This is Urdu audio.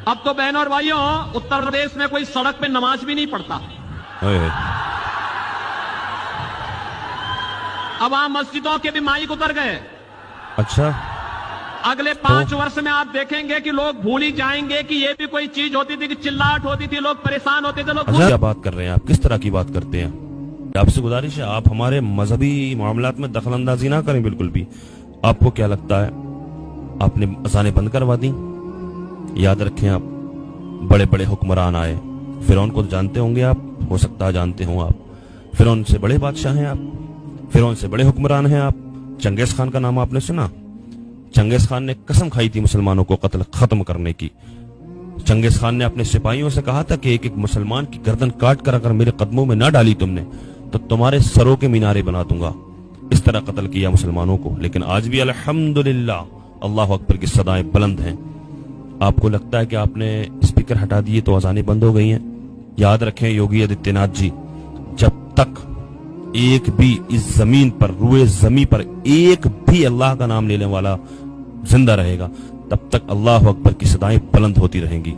اب تو بہنوں اور بھائیوں اتر پردیش میں کوئی سڑک پہ نماز بھی نہیں پڑھتا. اب وہاں مسجدوں کے بھی مائک اتر گئے. اچھا اگلے 5 برس میں آپ دیکھیں گے کہ لوگ بھول ہی جائیں گے کہ یہ بھی کوئی چیز ہوتی تھی کہ چلاہٹ ہوتی تھی, لوگ پریشان ہوتے تھے. لوگ کیا بات کر رہے ہیں آپ, کس طرح کی بات کرتے ہیں؟ آپ سے گزارش ہے آپ ہمارے مذہبی معاملات میں دخل اندازی نہ کریں بالکل بھی. آپ کو کیا لگتا ہے آپ نے اذانیں بند کروا دیں؟ یاد رکھیں آپ بڑے بڑے حکمران آئے, فرعون کو جانتے ہوں گے آپ, ہو سکتا ہے جانتے ہوں آپ. فرعون سے بڑے بادشاہ ہیں آپ, فرعون سے بڑے حکمران ہیں آپ. چنگیز خان کا نام آپ نے سنا؟ چنگیز خان نے قسم کھائی تھی مسلمانوں کو قتل ختم کرنے کی. چنگیز خان نے اپنے سپاہیوں سے کہا تھا کہ ایک ایک مسلمان کی گردن کاٹ کر اگر میرے قدموں میں نہ ڈالی تم نے تو تمہارے سروں کے مینارے بنا دوں گا. اس طرح قتل کیا مسلمانوں کو. لیکن آج بھی الحمدللہ اللہ اکبر کی صدائیں بلند ہیں. آپ کو لگتا ہے کہ آپ نے اسپیکر ہٹا دیے تو اذانیں بند ہو گئی ہیں؟ یاد رکھیں یوگی آدتیہ ناتھ جی, جب تک ایک بھی اس زمین پر روئے زمین پر ایک بھی اللہ کا نام لینے والا زندہ رہے گا تب تک اللہ اکبر کی صدائیں بلند ہوتی رہیں گی.